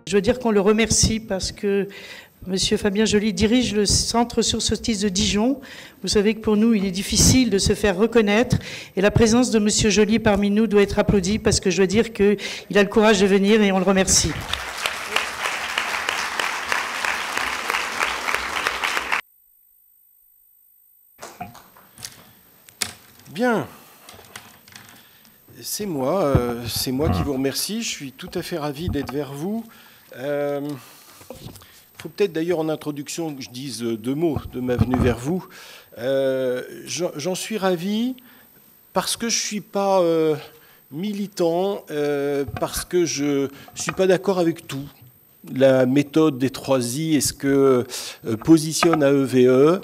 Je veux dire qu'on le remercie parce que Monsieur Fabien Joly dirige le centre Sources Autistes de Dijon. Vous savez que pour nous, il est difficile de se faire reconnaître. Et la présence de Monsieur Joly parmi nous doit être applaudie parce que je dois dire qu'il a le courage de venir et on le remercie. Bien. C'est moi qui vous remercie. Je suis tout à fait ravi d'être vers vous. Il faut peut-être d'ailleurs en introduction que je dise 2 mots de ma venue vers vous. J'en suis ravi parce que je ne suis pas militant, parce que je ne suis pas d'accord avec tout. La méthode des 3I et ce que positionne AEVE,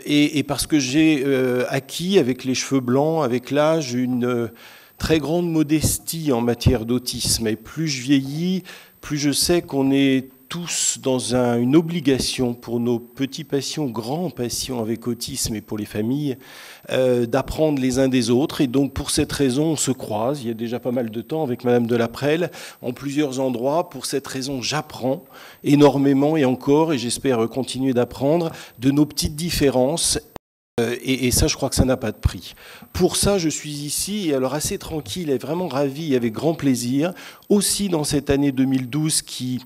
et parce que j'ai acquis avec les cheveux blancs, avec l'âge, une très grande modestie en matière d'autisme. Et plus je vieillis, plus je sais qu'on est tous dans une obligation pour nos petits patients, grands patients avec autisme et pour les familles, d'apprendre les uns des autres. Et donc pour cette raison, on se croise, il y a déjà pas mal de temps avec Madame Delaprelle, en plusieurs endroits. Pour cette raison, j'apprends énormément et encore, et j'espère continuer d'apprendre, de nos petites différences. Et ça, je crois que ça n'a pas de prix. Pour ça, je suis ici, et alors assez tranquille et vraiment ravi, avec grand plaisir, aussi dans cette année 2012 qui,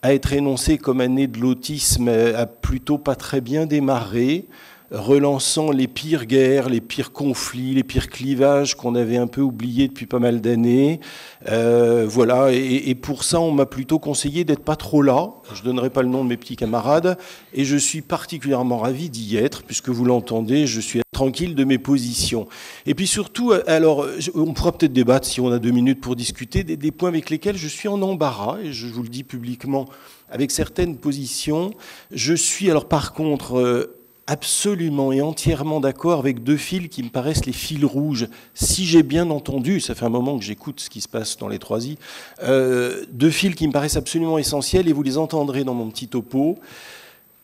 à être énoncée comme année de l'autisme, a plutôt pas très bien démarré, relançant les pires guerres, les pires conflits, les pires clivages qu'on avait un peu oubliés depuis pas mal d'années. Voilà, et pour ça, on m'a plutôt conseillé d'être pas trop là. Je donnerai pas le nom de mes petits camarades, et je suis particulièrement ravi d'y être, puisque vous l'entendez, je suis tranquille de mes positions. Et puis surtout, alors, on pourra peut-être débattre, si on a 2 minutes pour discuter, des points avec lesquels je suis en embarras, et je vous le dis publiquement, avec certaines positions. Je suis, alors par contre, absolument et entièrement d'accord avec 2 fils qui me paraissent les fils rouges. Si j'ai bien entendu, ça fait un moment que j'écoute ce qui se passe dans les 3i, 2 fils qui me paraissent absolument essentiels, et vous les entendrez dans mon petit topo.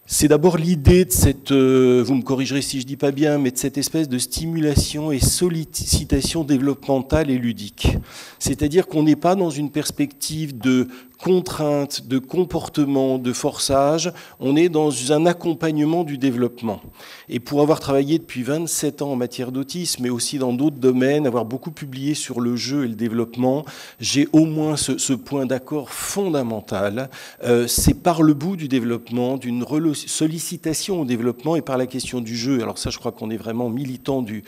C'est d'abord l'idée de cette, vous me corrigerez si je dis pas bien, mais de cette espèce de stimulation et sollicitation développementale et ludique. C'est-à-dire qu'on n'est pas dans une perspective de contrainte, de comportement, de forçage, on est dans un accompagnement du développement. Et pour avoir travaillé depuis 27 ans en matière d'autisme, mais aussi dans d'autres domaines, avoir beaucoup publié sur le jeu et le développement, j'ai au moins ce point d'accord fondamental. C'est par le bout du développement, d'une sollicitation au développement et par la question du jeu. Alors ça, je crois qu'on est vraiment militant du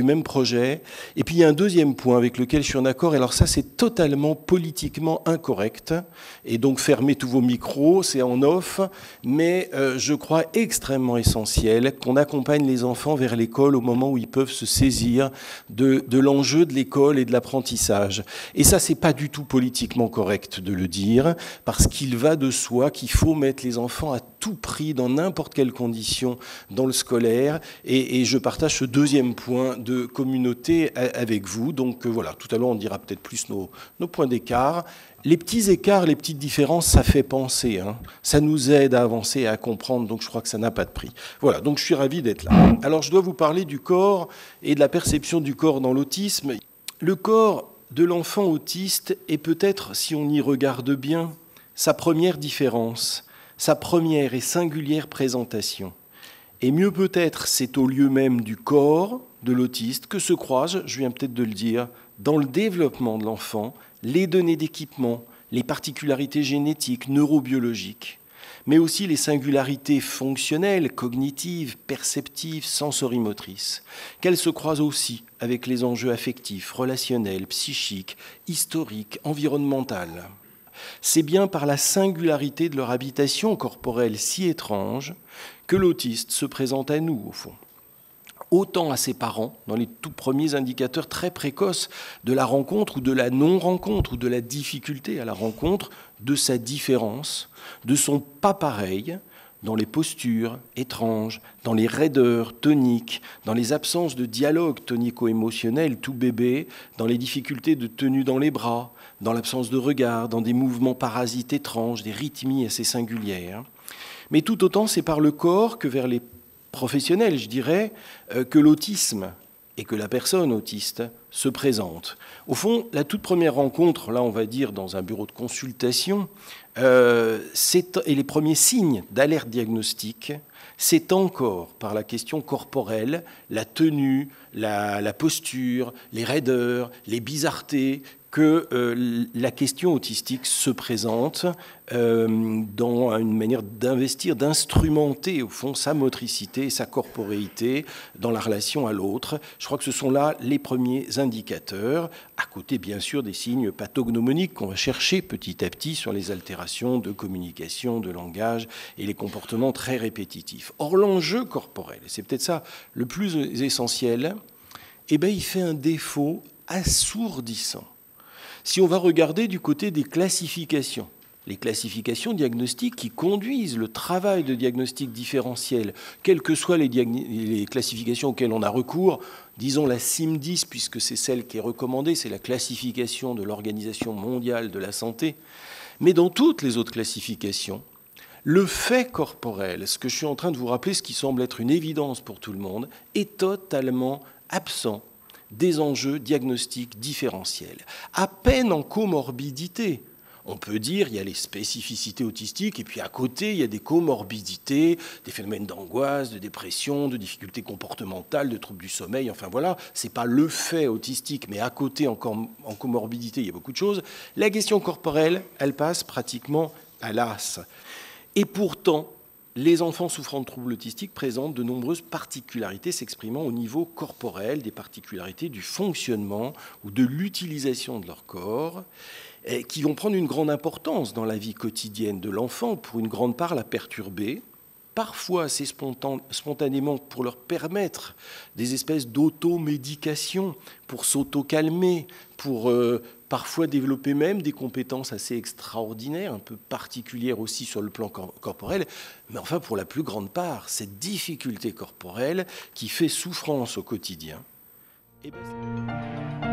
même projet. Et puis il y a un deuxième point avec lequel je suis en accord, et alors ça, c'est totalement politiquement incorrect. Et donc fermez tous vos micros, c'est en off, mais je crois extrêmement essentiel qu'on accompagne les enfants vers l'école au moment où ils peuvent se saisir de l'enjeu de l'école et de l'apprentissage. Et ça, c'est pas du tout politiquement correct de le dire, parce qu'il va de soi qu'il faut mettre les enfants à tout prix, dans n'importe quelle condition, dans le scolaire, et je partage ce deuxième point de communauté avec vous. Donc voilà, tout à l'heure on dira peut-être plus nos points d'écart. Les petits écarts, les petites différences, ça fait penser, hein. Ça nous aide à avancer et à comprendre, donc je crois que ça n'a pas de prix. Voilà, donc je suis ravi d'être là. Alors je dois vous parler du corps et de la perception du corps dans l'autisme. Le corps de l'enfant autiste est peut-être, si on y regarde bien, sa première différence, sa première et singulière présentation. Et mieux peut-être, c'est au lieu même du corps de l'autiste que se croisent, je viens peut-être de le dire, dans le développement de l'enfant, les données d'équipement, les particularités génétiques, neurobiologiques, mais aussi les singularités fonctionnelles, cognitives, perceptives, sensorimotrices, qu'elles se croisent aussi avec les enjeux affectifs, relationnels, psychiques, historiques, environnementaux. C'est bien par la singularité de leur habitation corporelle si étrange que l'autiste se présente à nous, au fond. Autant à ses parents, dans les tout premiers indicateurs très précoces de la rencontre ou de la non-rencontre ou de la difficulté à la rencontre, de sa différence, de son pas pareil, dans les postures étranges, dans les raideurs toniques, dans les absences de dialogue tonico-émotionnel tout bébé, dans les difficultés de tenue dans les bras, dans l'absence de regard, dans des mouvements parasites étranges, des rythmies assez singulières. Mais tout autant, c'est par le corps que vers les professionnels, je dirais, que l'autisme et que la personne autiste se présente. Au fond, la toute première rencontre, là on va dire dans un bureau de consultation, et les premiers signes d'alerte diagnostique, c'est encore par la question corporelle, la tenue, la posture, les raideurs, les bizarretés, que la question autistique se présente dans une manière d'investir, d'instrumenter au fond sa motricité et sa corporéité dans la relation à l'autre. Je crois que ce sont là les premiers indicateurs, à côté bien sûr des signes pathognomoniques qu'on va chercher petit à petit sur les altérations de communication, de langage et les comportements très répétitifs. Or l'enjeu corporel, et c'est peut-être ça le plus essentiel, eh bien, il fait un défaut assourdissant. Si on va regarder du côté des classifications, les classifications diagnostiques qui conduisent le travail de diagnostic différentiel, quelles que soient les classifications auxquelles on a recours, disons la CIM-10, puisque c'est celle qui est recommandée, c'est la classification de l'Organisation mondiale de la santé, mais dans toutes les autres classifications, le fait corporel, ce que je suis en train de vous rappeler, ce qui semble être une évidence pour tout le monde, est totalement absent des enjeux diagnostiques différentiels, à peine en comorbidité. On peut dire il y a les spécificités autistiques et puis à côté il y a des comorbidités, des phénomènes d'angoisse, de dépression, de difficultés comportementales, de troubles du sommeil. Enfin voilà, c'est pas le fait autistique, mais à côté encore en comorbidité il y a beaucoup de choses. La question corporelle, elle passe pratiquement à l'as. Et pourtant, les enfants souffrant de troubles autistiques présentent de nombreuses particularités s'exprimant au niveau corporel, des particularités du fonctionnement ou de l'utilisation de leur corps, qui vont prendre une grande importance dans la vie quotidienne de l'enfant, pour une grande part la perturber, parfois assez spontanément pour leur permettre des espèces d'automédication, pour s'auto-calmer, pour parfois développer même des compétences assez extraordinaires, un peu particulières aussi sur le plan corporel, mais enfin pour la plus grande part, cette difficulté corporelle qui fait souffrance au quotidien. Eh bien,